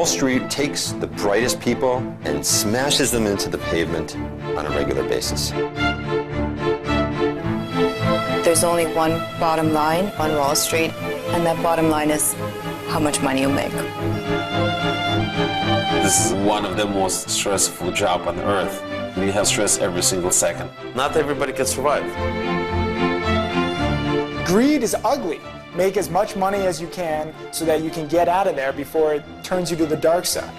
Wall Street takes the brightest people and smashes them into the pavement on a regular basis. There's only one bottom line on Wall Street, and that bottom line is how much money you make. This is one of the most stressful jobs on earth. We have stress every single second. Not everybody can survive. Greed is ugly. Make as much money as you can so that you can get out of there before it turns you to the dark side.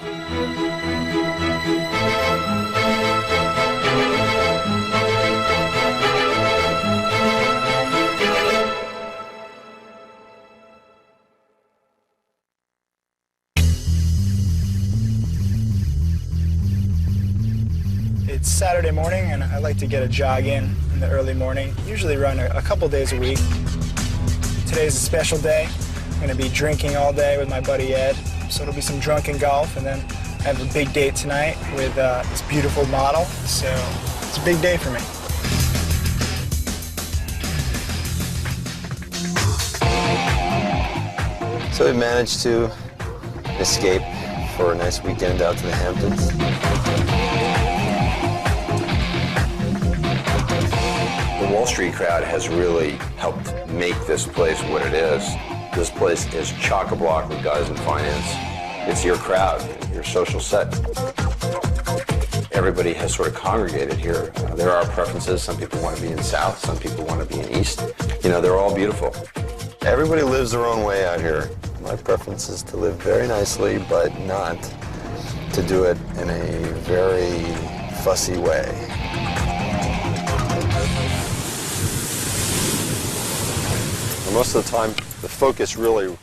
It's Saturday morning, and I like to get a jog in the early morning. Usually run a couple days a week. Today's a special day. I'm going to be drinking all day with my buddy Ed, so it'll be some drunken golf, and then I have a big date tonight with this beautiful model, so it's a big day for me. So we managed to escape for a nice weekend out to the Hamptons. The Wall Street crowd has really helped make this place what it is. This place is chock-a-block with guys in finance. It's your crowd, your social set. Everybody has sort of congregated here. There are preferences. Some people want to be in South, some people want to be in East. You know, they're all beautiful. Everybody lives their own way out here. My preference is to live very nicely, but not to do it in a very fussy way. Most of the time, the focus really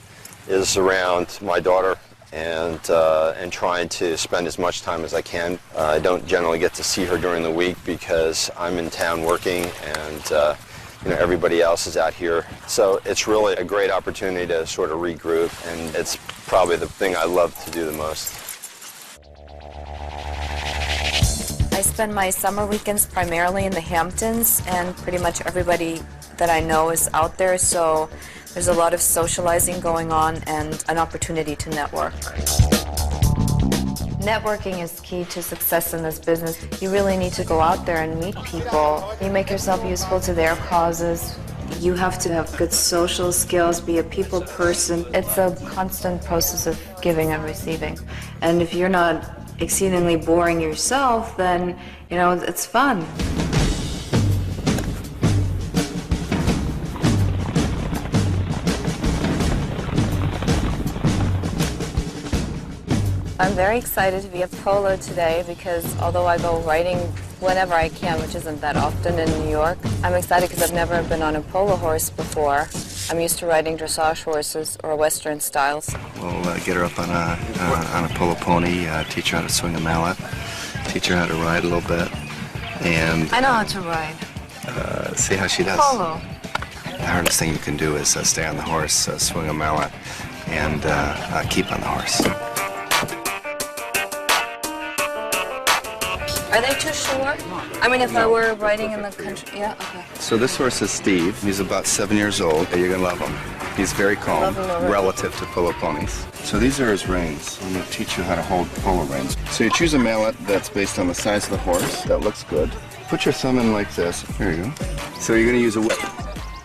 is around my daughter and trying to spend as much time as I can. I don't generally get to see her during the week because I'm in town working and you know, everybody else is out here. So it's really a great opportunity to sort of regroup, and it's probably the thing I love to do the most. I spend my summer weekends primarily in the Hamptons, and pretty much everybody that I know is out there, so there's a lot of socializing going on and an opportunity to network. Networking is key to success in this business. You really need to go out there and meet people. You make yourself useful to their causes. You have to have good social skills, be a people person. It's a constant process of giving and receiving. And if you're not exceedingly boring yourself, then, you know, it's fun. I'm very excited to be at Polo today because although I go riding whenever I can, which isn't that often in New York, I'm excited because I've never been on a polo horse before. I'm used to riding dressage horses or Western styles. We'll get her up on a polo pony, teach her how to swing a mallet, teach her how to ride a little bit, and I know how to ride. See how she does. Polo. The hardest thing you can do is stay on the horse, swing a mallet, and keep on the horse. Are they too short? I mean, if I were riding in the country, yeah, okay. So this horse is Steve. He's about 7 years old. You're gonna love him. He's very calm relative to polo ponies. So these are his reins. I'm gonna teach you how to hold polo reins. So you choose a mallet that's based on the size of the horse. That looks good. Put your thumb in like this. Here you go. So you're gonna use a whip.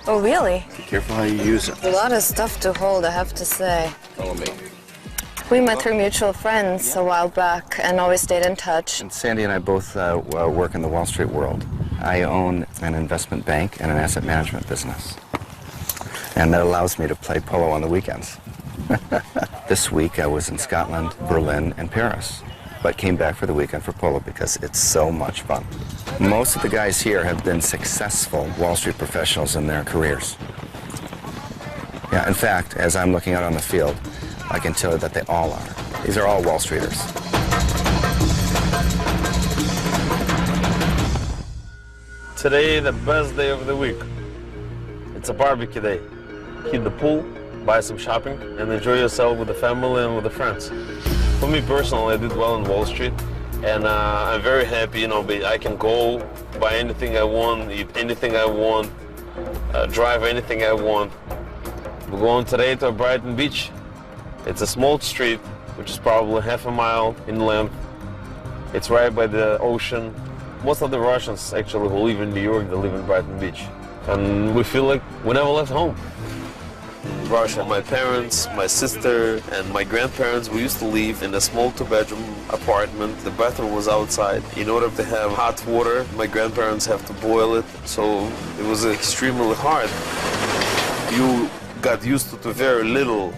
Oh, really? Be careful how you use it. A lot of stuff to hold, I have to say. Follow me. We met through mutual friends a while back and always stayed in touch. And Sandy and I both work in the Wall Street world. I own an investment bank and an asset management business. And that allows me to play polo on the weekends. This week I was in Scotland, Berlin, and Paris, but came back for the weekend for polo because it's so much fun. Most of the guys here have been successful Wall Street professionals in their careers. Yeah, in fact, as I'm looking out on the field, I can tell you that they all are. These are all Wall Streeters. Today, the best day of the week. It's a barbecue day. Hit the pool, buy some shopping, and enjoy yourself with the family and with the friends. For me personally, I did well on Wall Street, and I'm very happy, you know, I can go buy anything I want, eat anything I want, drive anything I want. We're going today to Brighton Beach. It's a small street, which is probably half a mile in length. It's right by the ocean. Most of the Russians actually who live in New York, they live in Brighton Beach. And we feel like we never left home. In Russia, my parents, my sister, and my grandparents, we used to live in a small two-bedroom apartment. The bathroom was outside. In order to have hot water, my grandparents have to boil it, so it was extremely hard. You got used to very little.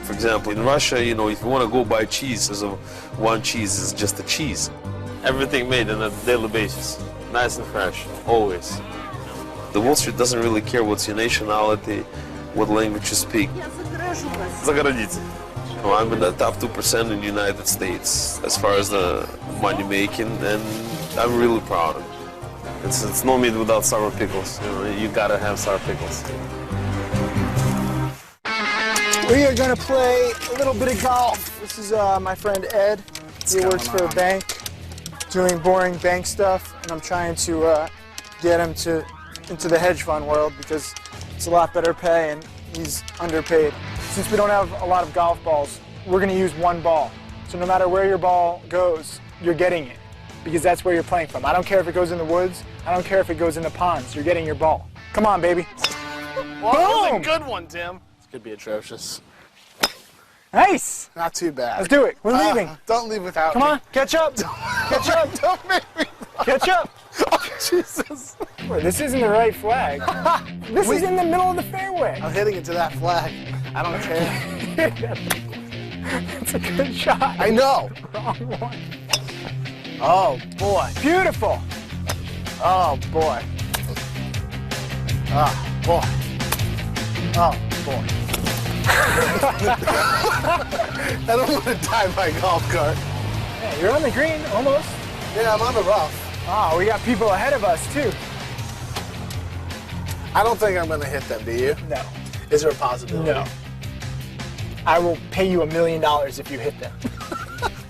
For example, in Russia, you know, if you want to go buy cheese, so one cheese is just a cheese. Everything made on a daily basis, nice and fresh, always. The Wall Street doesn't really care what's your nationality, what language you speak. За границей. I'm in the top 2% in the United States as far as the money making, and I'm really proud of it. It's no meat without sour pickles. You know, you gotta have sour pickles. We are going to play a little bit of golf. This is my friend Ed. He works for a bank, doing boring bank stuff, and I'm trying to get him into the hedge fund world because it's a lot better pay and he's underpaid. Since we don't have a lot of golf balls, we're going to use one ball. So no matter where your ball goes, you're getting it because that's where you're playing from. I don't care if it goes in the woods. I don't care if it goes in the ponds. You're getting your ball. Come on, baby. Well, that was Boom! a good one, Tim. This could be atrocious. Nice. Not too bad. Let's do it. We're leaving. Don't leave without Come me. on, catch up. Catch up. Don't make me. Catch up. Oh, Jesus. Wait, this isn't the right flag. This is in the middle of the fairway. I'm hitting into that flag. I don't care. It's a good shot. I know. Wrong one. Oh, boy. Beautiful. Oh, boy. Oh, boy. Oh, boy. I don't want to die by golf cart. Yeah, you're on the green, almost. Yeah, I'm on the rough. Oh, we got people ahead of us, too. I don't think I'm going to hit them, do you? No. Is there a possibility? No. I will pay you $1 million if you hit them.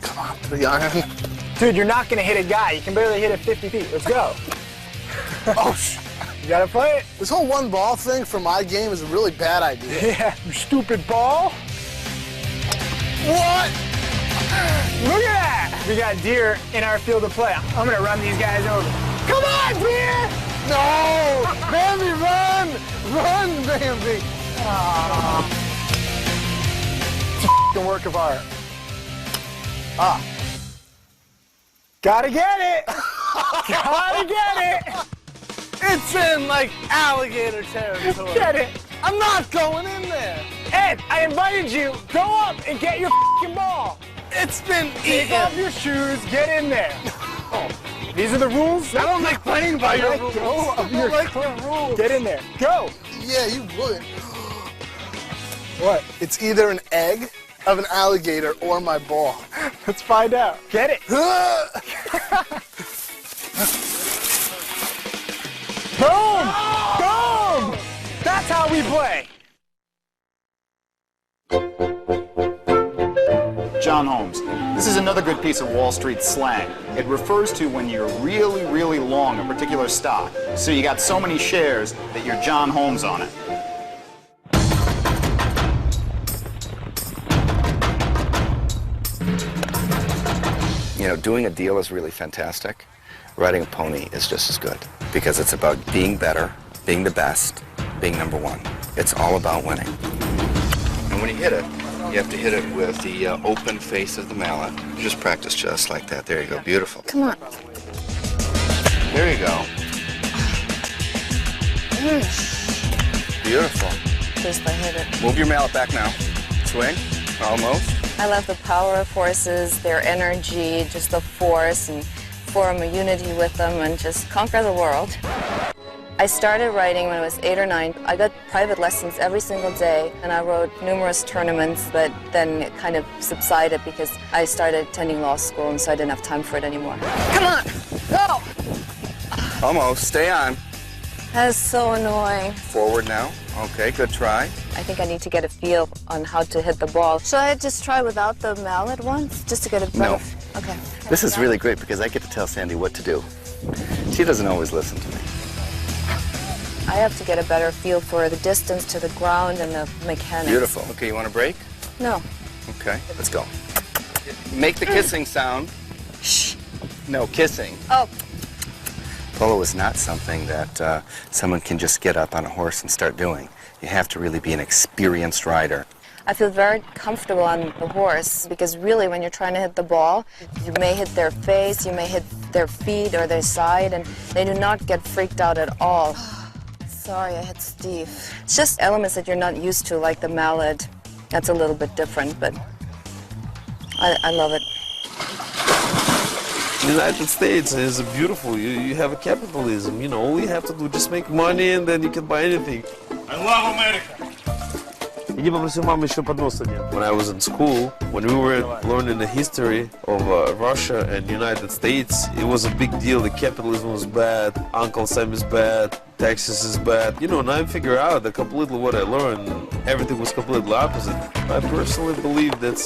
Come on, 3 iron. Dude, you're not going to hit a guy. You can barely hit it 50 feet. Let's go. Oh, You got to play it. this whole one ball thing for my game is a really bad idea. Yeah, you stupid ball. What? Look at that. We got deer in our field of play. I'm going to run these guys over. Come on, deer. No! Bambi, run! Run, Bambi! It's a work of art. Ah. Gotta get it. Gotta get it. It's in, like, alligator territory. Get it. I'm not going in there. Ed, I invited you. Go up and get your f***ing ball. It's been Take off your shoes. Get in there. Oh, these are the rules? I don't like playing by your Let rules. go of I your don't like the rules. Get in there. Go. Yeah, you would. What? It's either an egg of an alligator or my ball. Let's find out. Get it. Boom! Boom! That's how we play. John Holmes. This is another good piece of Wall Street slang. It refers to when you're really, really long a particular stock. So you got so many shares that you're John Holmes on it. You know, doing a deal is really fantastic. Riding a pony is just as good because it's about being better, being the best, being number one. It's all about winning. And when you hit it, you have to hit it with the open face of the mallet. Just practice just like that. There you go. Beautiful. Come on. There you go. Beautiful. Just I hit it. Move your mallet back now. Swing. Almost. I love the power of horses, their energy, just the force, and form a unity with them and just conquer the world. I started riding when I was 8 or 9. I got private lessons every single day, and I rode numerous tournaments, but then it kind of subsided because I started attending law school, and so I didn't have time for it anymore. Come on! Go! Almost. Stay on. That is so annoying. Forward now. Okay, good try. I think I need to get a feel on how to hit the ball. Should I just try without the mallet once, just to get a better... No. Okay. This is really great because I get to tell Sandy what to do. She doesn't always listen to me. I have to get a better feel for the distance to the ground and the mechanics. Beautiful. Okay, you want to break? No. Okay, let's go. Make the kissing sound. Shh. No, kissing. Oh. Polo is not something that someone can just get up on a horse and start doing. You have to really be an experienced rider. I feel very comfortable on the horse because really when you're trying to hit the ball, you may hit their face, you may hit their feet or their side, and they do not get freaked out at all. Sorry, I hit Steve. It's just elements that you're not used to, like the mallet. That's a little bit different, but I love it. The United States is beautiful. You have a capitalism. You know, all you have to do is just make money and then you can buy anything. I love America. Иди попроси маму еще поднос один. When I was in school, when we were learning the history of Russia and the United States, it was a big deal. The capitalism was bad, Uncle Sam is bad, Texas is bad. You know, now I figure out that completely what I learned, everything was completely opposite. I personally believe that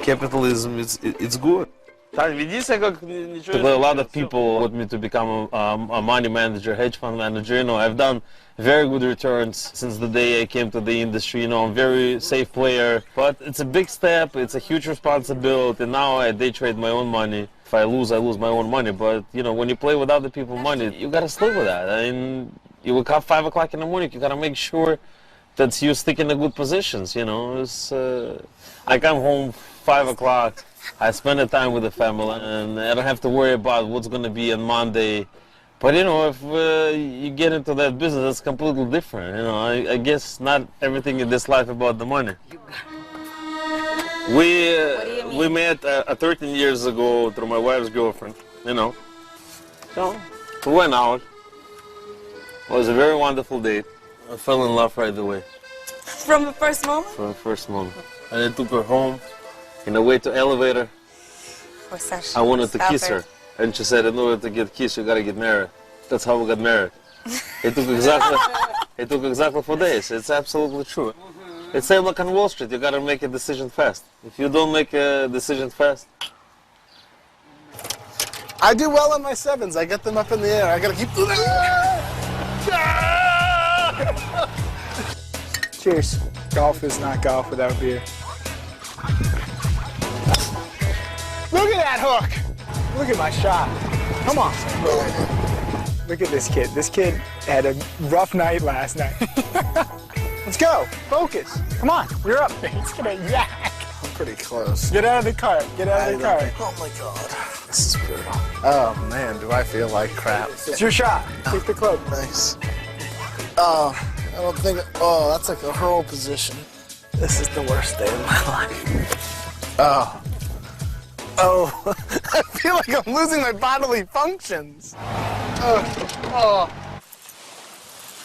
capitalism, it's good. A lot of people want me to become a money manager, hedge fund manager. You know, I've done very good returns since the day I came to the industry. You know, I'm a very safe player, but it's a big step. It's a huge responsibility. Now I day trade my own money. If I lose my own money. But you know, when you play with other people's money, you gotta sleep with that. I mean, you wake up 5 o'clock in the morning. You gotta make sure that you stick in the good positions. You know, I come home 5 o'clock. I spend the time with the family, and I don't have to worry about what's going to be on Monday. But you know, if you get into that business, it's completely different. You know, I guess not everything in this life about the money. We met 13 years ago through my wife's girlfriend. You know, so we went out. It was a very wonderful date. I fell in love right away. From the first moment? From the first moment. And I took her home. In the way to elevator, I wanted to kiss her. And she said, in order to get kissed, you gotta get married. That's how we got married. It took exactly 4 days. It's absolutely true. It's same like on Wall Street, you gotta make a decision fast. If you don't make a decision fast. I do well on my sevens. I get them up in the air. I gotta keep doing it. Cheers. Golf is not golf without beer. Look at that hook! Look at my shot. Come on. Look at this kid. This kid had a rough night last night. Let's go. Focus. Come on. You're up. He's gonna yak. I'm pretty close. Get out of the cart. Get out of the cart. Oh my god. This is brutal. Oh man, do I feel like crap. It's your shot. Take the club. Nice. Oh, I don't think. Oh, that's like a hurl position. This is the worst day of my life. Oh. Oh, I feel like I'm losing my bodily functions.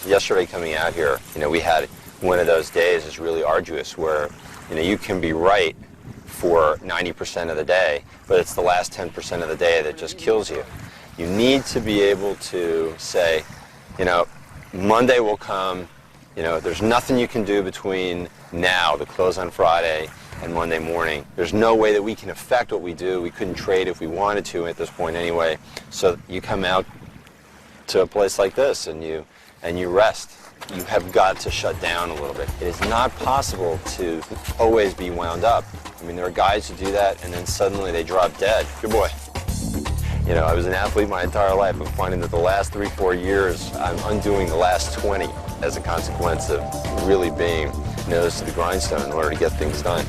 Yesterday coming out here, you know, we had one of those days is really arduous where, you know, you can be right for 90% of the day, but it's the last 10% of the day that just kills you. You need to be able to say, you know, Monday will come, you know, there's nothing you can do between now, the close on Friday, and Monday morning. There's no way that we can affect what we do. We couldn't trade if we wanted to at this point anyway. So you come out to a place like this and you rest. You have got to shut down a little bit. It is not possible to always be wound up. I mean, there are guys who do that and then suddenly they drop dead. Good boy. You know, I was an athlete my entire life. I'm finding that the last 3-4 years, I'm undoing the last 20 as a consequence of really being nose to the grindstone in order to get things done.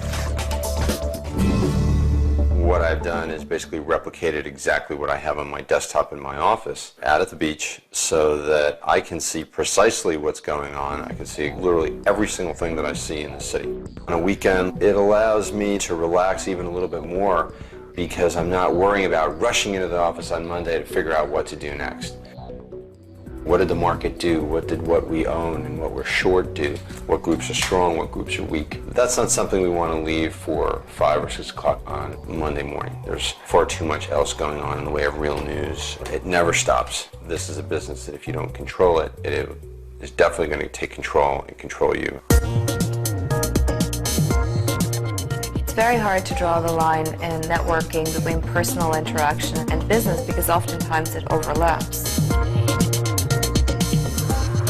What I've done is basically replicated exactly what I have on my desktop in my office out at the beach so that I can see precisely what's going on. I can see literally every single thing that I see in the city. On a weekend, it allows me to relax even a little bit more because I'm not worrying about rushing into the office on Monday to figure out what to do next. What did the market do? What did what we own and what we're short do? What groups are strong? What groups are weak? But that's not something we want to leave for 5 or 6 o'clock on Monday morning. There's far too much else going on in the way of real news. It never stops. This is a business that if you don't control it, it is definitely going to take control and control you. It's very hard to draw the line in networking between personal interaction and business because oftentimes it overlaps. I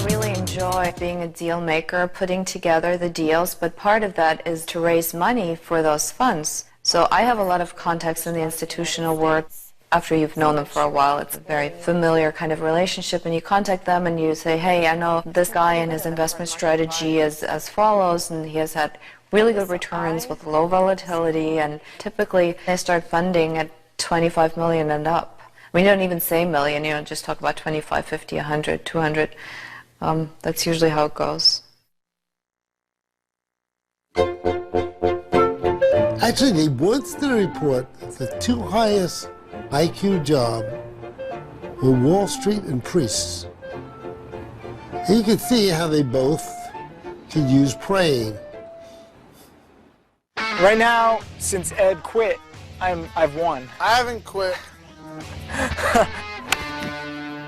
really enjoy enjoy being a deal maker, putting together the deals, but part of that is to raise money for those funds. So I have a lot of contacts in the institutional world. After you've known them for a while, it's a very familiar kind of relationship, and you contact them and you say, hey, I know this guy and his investment strategy is as follows, and he has had really good returns with low volatility, and typically they start funding at 25 million and up. I mean, you don't even say million, you know, just talk about 25, 50, 100, 200. That's usually how it goes. Actually, they once did a report that the two highest IQ job were Wall Street and priests. And you can see how they both could use praying. Right now, since Ed quit, I've won. I haven't quit.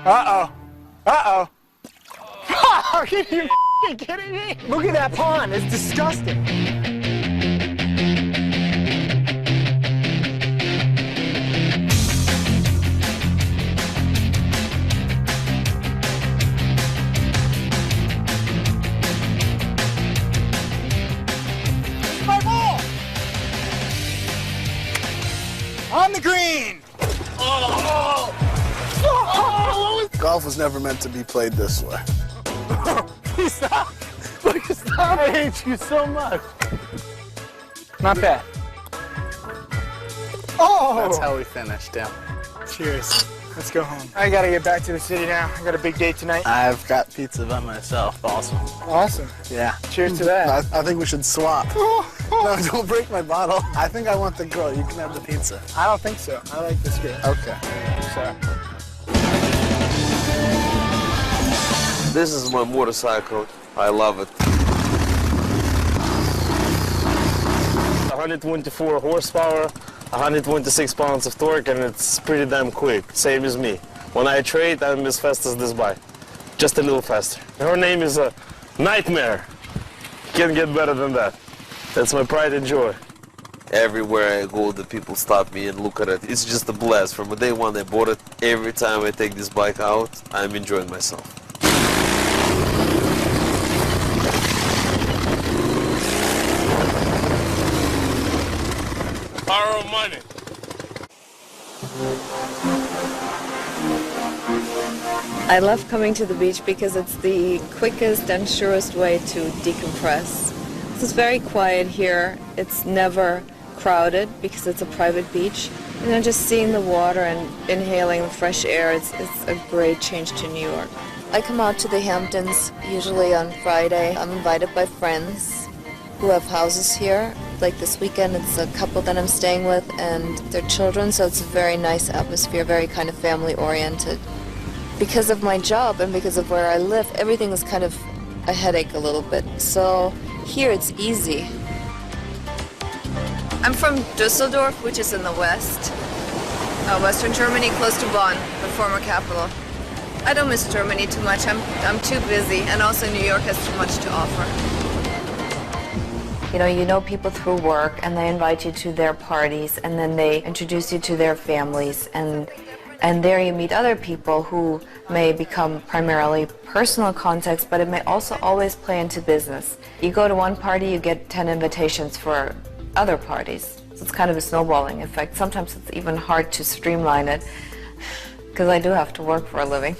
Uh-oh. Uh-oh. Are you f***ing kidding me? Look at that pond. It's disgusting. My ball! On the green! Golf was never meant to be played this way. Please stop! Please stop! I hate you so much. Not bad. Oh! That's how we finished, yeah. Cheers. Let's go home. I gotta get back to the city now. I got a big date tonight. I've got pizza by myself, also. Awesome. Yeah. Cheers to that. I think we should swap. No, don't break my bottle. I think I want the girl. You can have the pizza. I don't think so. I like this girl. Okay. So. This is my motorcycle. I love it. 124 horsepower, 126 pounds of torque, and it's pretty damn quick, same as me. When I trade, I'm as fast as this bike, just a little faster. Her name is a Nightmare. Can't get better than that. That's my pride and joy. Everywhere I go, the people stop me and look at it. It's just a blast. From the day one I bought it, every time I take this bike out, I'm enjoying myself. Power of money. I love coming to the beach because it's the quickest and surest way to decompress. This is very quiet here. It's never crowded because it's a private beach. You know, just seeing the water and inhaling the fresh air, it's a great change to New York. I come out to the Hamptons usually on Friday. I'm invited by friends who have houses here. Like this weekend, it's a couple that I'm staying with and their children, so it's a very nice atmosphere, very kind of family-oriented. Because of my job and because of where I live, everything is kind of a headache a little bit. So here it's easy. I'm from Düsseldorf, which is in the west. Western Germany, close to Bonn, the former capital. I don't miss Germany too much. I'm too busy, and also New York has too much to offer. You know people through work, and they invite you to their parties, and then they introduce you to their families, and there you meet other people who may become primarily personal contacts, but it may also always play into business. You go to one party, you get 10 invitations for other parties. So it's kind of a snowballing effect. Sometimes it's even hard to streamline it, because I do have to work for a living.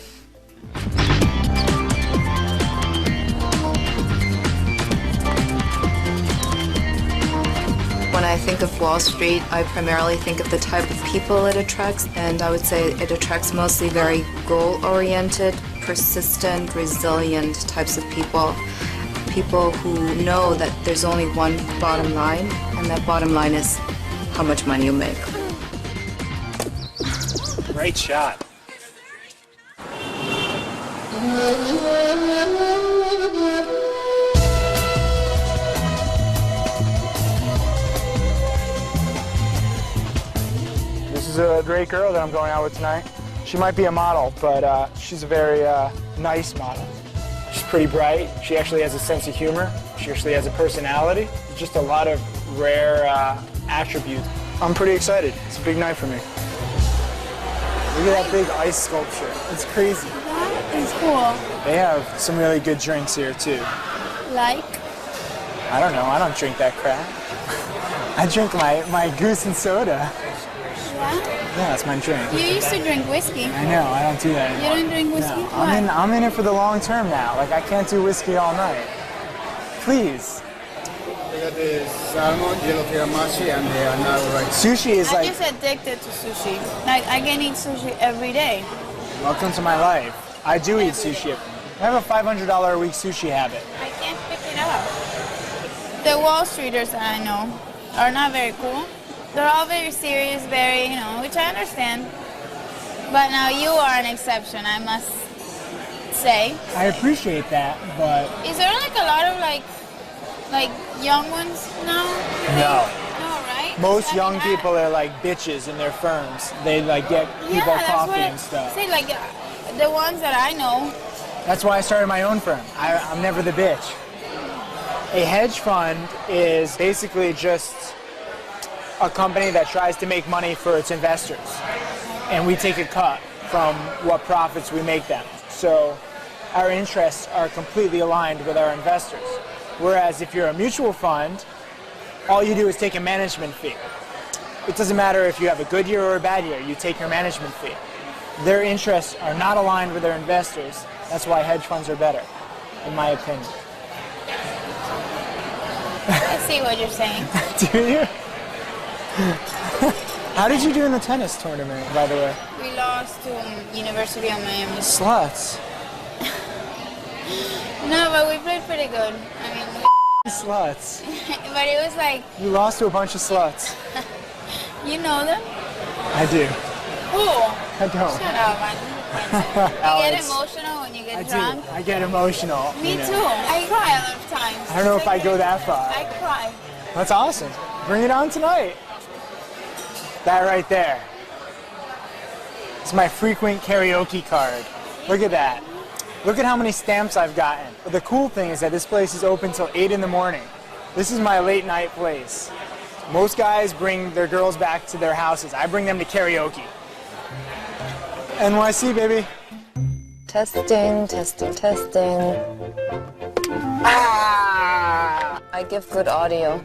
When I think of Wall Street, I primarily think of the type of people it attracts, and I would say it attracts mostly very goal-oriented, persistent, resilient types of people. People who know that there's only one bottom line, and that bottom line is how much money you make. Great shot. This is a great girl that I'm going out with tonight. She might be a model, but she's a very nice model. She's pretty bright. She actually has a sense of humor. She actually has a personality. Just a lot of rare attributes. I'm pretty excited. It's a big night for me. Look at that big ice sculpture. It's crazy. It's cool. They have some really good drinks here too. Like? I don't know, I don't drink that crap. I drink my goose and soda. Yeah? Yeah, that's my drink. You used to drink whiskey. I know, I don't do that You anymore. don't drink whiskey? No, Why? I'm in it for the long term now. Like, I can't do whiskey all night. Please. The salmon, yellow kiramashi, and the another right. Sushi is I'm like, just addicted to sushi. Like, I can eat sushi every day. welcome to my life. I do eat sushi. I have a $500 a week sushi habit. I can't pick it up. The Wall Streeters that I know are not very cool. They're all very serious, very, which I understand. But now you are an exception, I must say. I appreciate that, but Is there like a lot of like young ones now? no. No, right? Most I mean, young people are like bitches in their firms. They like get people that's coffee what and stuff. See, like the ones that I know. That's why I started my own firm. I'm never the bitch. A hedge fund is basically just a company that tries to make money for its investors. And we take a cut from what profits we make them. So our interests are completely aligned with our investors. Whereas if you're a mutual fund, all you do is take a management fee. It doesn't matter if you have a good year or a bad year, you take your management fee. Their interests are not aligned with their investors. That's why hedge funds are better, in my opinion. I see what you're saying. Do you? How did you do in the tennis tournament, by the way? We lost to University of Miami. Sluts. No, but we played pretty good. I mean, Sluts. but it was like, You lost to a bunch of sluts. you know them? I do. Who? I don't. Shut up, man. You get Alex, emotional when you get I drunk? do. I get emotional. Me you know. too. I cry a lot of times. I don't know if I go that far. I cry. That's awesome. Bring it on tonight. That right there. It's my frequent karaoke card. Look at that. Look at how many stamps I've gotten. But the cool thing is that this place is open till 8 in the morning. This is my late night place. Most guys bring their girls back to their houses. I bring them to karaoke. NYC, baby. Testing, testing, testing. Ah! I give good audio.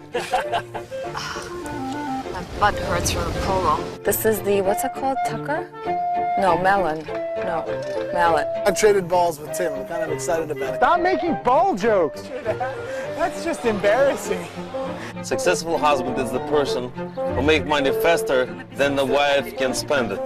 My butt hurts from a polo. This is the, what's it called, Tucker? No, Melon. No, Mallet. I traded balls with Tim. I'm kind of excited about it. Stop making ball jokes. That's just embarrassing. Successful husband is the person who make money faster than the wife can spend it.